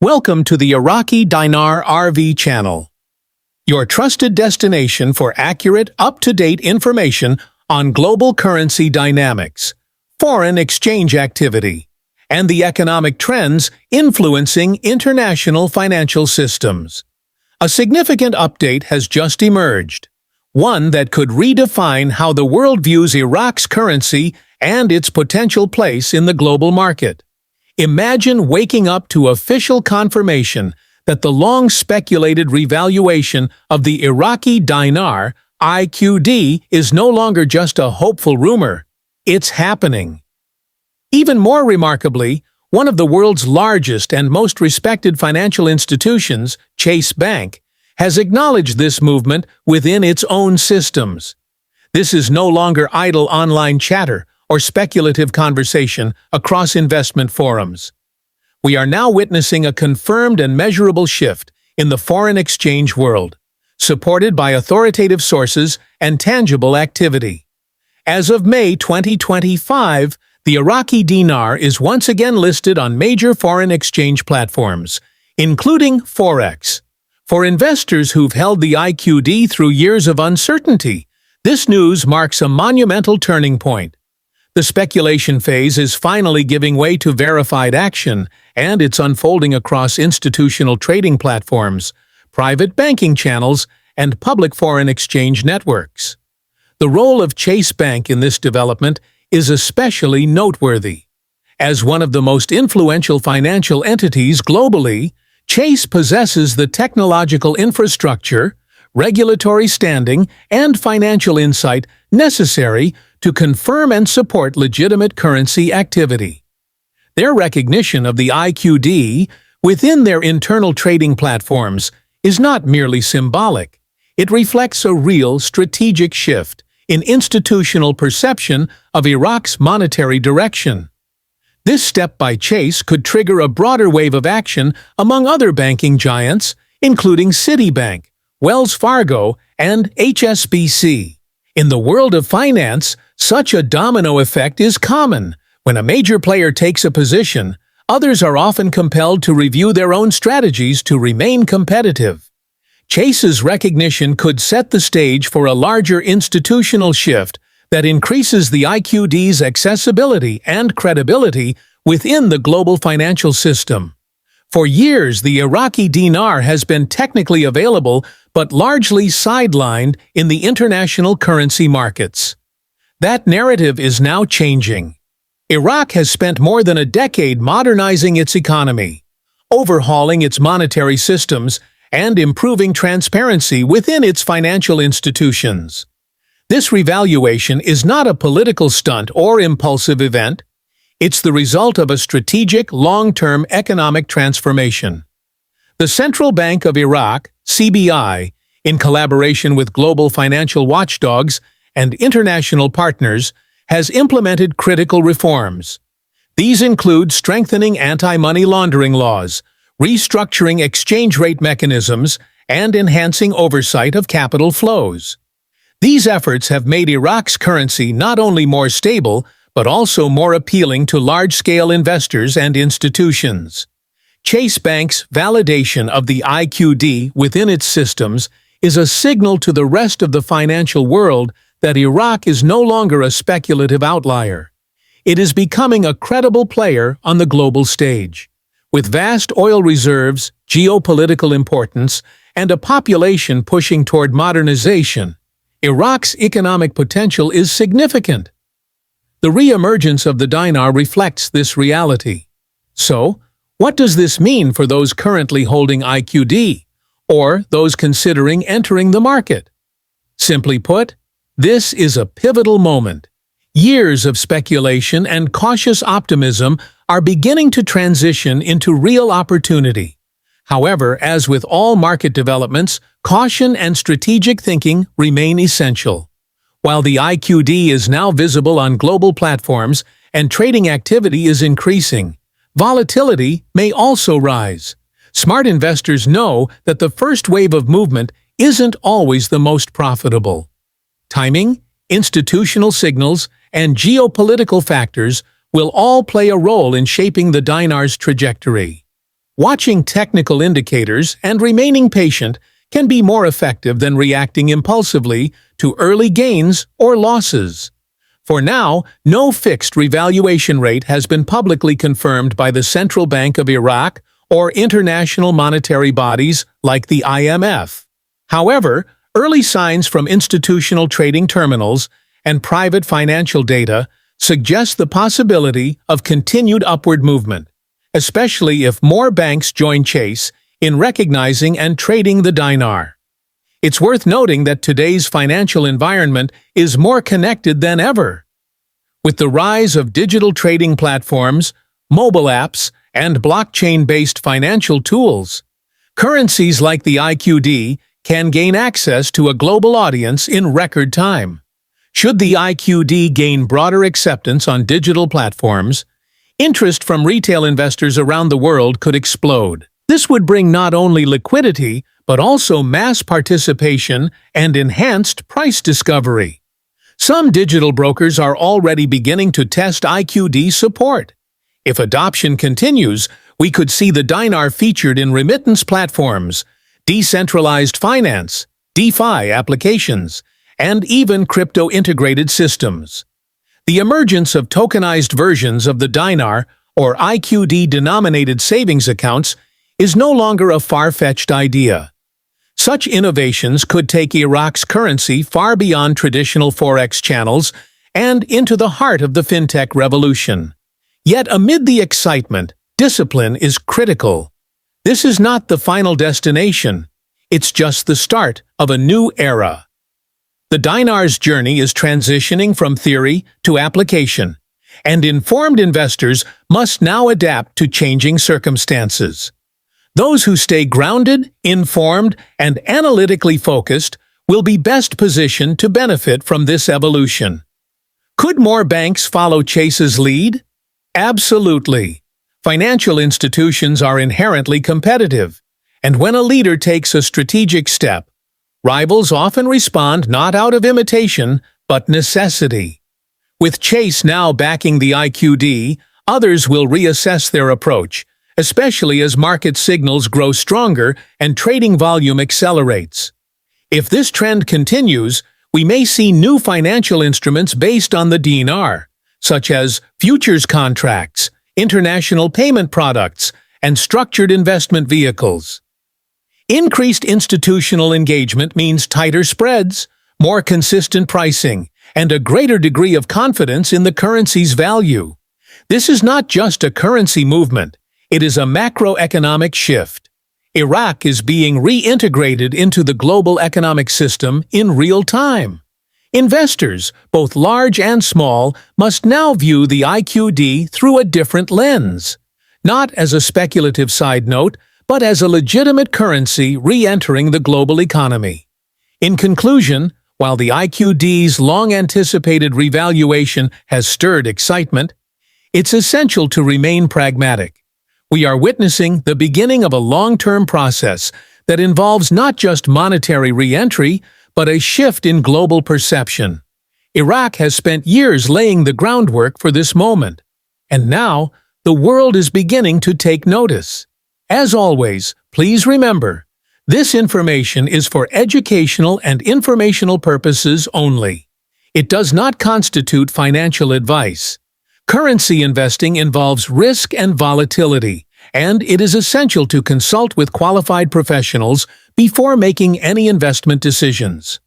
Welcome to the Iraqi Dinar RV channel, your trusted destination for accurate, up-to-date information on global currency dynamics, foreign exchange activity, and the economic trends influencing international financial systems. A significant update has just emerged, one that could redefine how the world views Iraq's currency and its potential place in the global market. Imagine waking up to official confirmation that the long-speculated revaluation of the Iraqi Dinar, IQD, is no longer just a hopeful rumor. It's happening. Even more remarkably, one of the world's largest and most respected financial institutions, Chase Bank, has acknowledged this movement within its own systems. This is no longer idle online chatter or speculative conversation across investment forums. We are now witnessing a confirmed and measurable shift in the foreign exchange world, supported by authoritative sources and tangible activity. As of May 2025, the Iraqi dinar is once again listed on major foreign exchange platforms, including Forex. For investors who've held the IQD through years of uncertainty, this news marks a monumental turning point. The speculation phase is finally giving way to verified action, and it's unfolding across institutional trading platforms, private banking channels, and public foreign exchange networks. The role of Chase Bank in this development is especially noteworthy. As one of the most influential financial entities globally, Chase possesses the technological infrastructure, regulatory standing, and financial insight necessary to confirm and support legitimate currency activity. Their recognition of the IQD within their internal trading platforms is not merely symbolic. It reflects a real strategic shift in institutional perception of Iraq's monetary direction. This step by Chase could trigger a broader wave of action among other banking giants, including Citibank, Wells Fargo, and HSBC. In the world of finance, such a domino effect is common. When a major player takes a position, others are often compelled to review their own strategies to remain competitive. Chase's recognition could set the stage for a larger institutional shift that increases the IQD's accessibility and credibility within the global financial system. For years, the Iraqi dinar has been technically available but largely sidelined in the international currency markets. That narrative is now changing. Iraq has spent more than a decade modernizing its economy, overhauling its monetary systems, and improving transparency within its financial institutions. This revaluation is not a political stunt or impulsive event. It's the result of a strategic, long-term economic transformation. The Central Bank of Iraq, CBI, in collaboration with global financial watchdogs and international partners, has implemented critical reforms. These include strengthening anti-money laundering laws, restructuring exchange rate mechanisms, and enhancing oversight of capital flows. These efforts have made Iraq's currency not only more stable, but also more appealing to large-scale investors and institutions. Chase Bank's validation of the IQD within its systems is a signal to the rest of the financial world that Iraq is no longer a speculative outlier. It is becoming a credible player on the global stage. With vast oil reserves, geopolitical importance, and a population pushing toward modernization, Iraq's economic potential is significant. The re-emergence of the dinar reflects this reality. So, what does this mean for those currently holding IQD, or those considering entering the market? Simply put, this is a pivotal moment. Years of speculation and cautious optimism are beginning to transition into real opportunity. However, as with all market developments, caution and strategic thinking remain essential. While the IQD is now visible on global platforms and trading activity is increasing, volatility may also rise. Smart investors know that the first wave of movement isn't always the most profitable. Timing, institutional signals, and geopolitical factors will all play a role in shaping the dinar's trajectory. Watching technical indicators and remaining patient can be more effective than reacting impulsively to early gains or losses. For now, no fixed revaluation rate has been publicly confirmed by the Central Bank of Iraq or international monetary bodies like the IMF. However, early signs from institutional trading terminals and private financial data suggest the possibility of continued upward movement, especially if more banks join chase in recognizing and trading the dinar. It's worth noting that today's financial environment is more connected than ever. With the rise of digital trading platforms, mobile apps, and blockchain-based financial tools, currencies like the IQD can gain access to a global audience in record time. Should the IQD gain broader acceptance on digital platforms, interest from retail investors around the world could explode. This would bring not only liquidity, but also mass participation and enhanced price discovery. Some digital brokers are already beginning to test IQD support. If adoption continues, we could see the dinar featured in remittance platforms, decentralized finance, DeFi applications, and even crypto-integrated systems. The emergence of tokenized versions of the dinar or IQD-denominated savings accounts is no longer a far-fetched idea. Such innovations could take Iraq's currency far beyond traditional Forex channels and into the heart of the fintech revolution. Yet amid the excitement, discipline is critical. This is not the final destination. It's just the start of a new era. The dinar's journey is transitioning from theory to application, and informed investors must now adapt to changing circumstances. Those who stay grounded, informed, and analytically focused will be best positioned to benefit from this evolution. Could more banks follow Chase's lead? Absolutely. Financial institutions are inherently competitive, and when a leader takes a strategic step, rivals often respond not out of imitation, but necessity. With Chase now backing the IQD, others will reassess their approach, especially as market signals grow stronger and trading volume accelerates. If this trend continues, we may see new financial instruments based on the dinar, such as futures contracts, international payment products, and structured investment vehicles. Increased institutional engagement means tighter spreads, more consistent pricing, and a greater degree of confidence in the currency's value. This is not just a currency movement. It is a macroeconomic shift. Iraq is being reintegrated into the global economic system in real time. Investors, both large and small, must now view the IQD through a different lens, not as a speculative side note, but as a legitimate currency re-entering the global economy. In conclusion, while the IQD's long-anticipated revaluation has stirred excitement, it's essential to remain pragmatic. We are witnessing the beginning of a long-term process that involves not just monetary re-entry, but a shift in global perception. Iraq has spent years laying the groundwork for this moment, and now the world is beginning to take notice. As always, please remember, this information is for educational and informational purposes only. It does not constitute financial advice. Currency investing involves risk and volatility, and it is essential to consult with qualified professionals before making any investment decisions.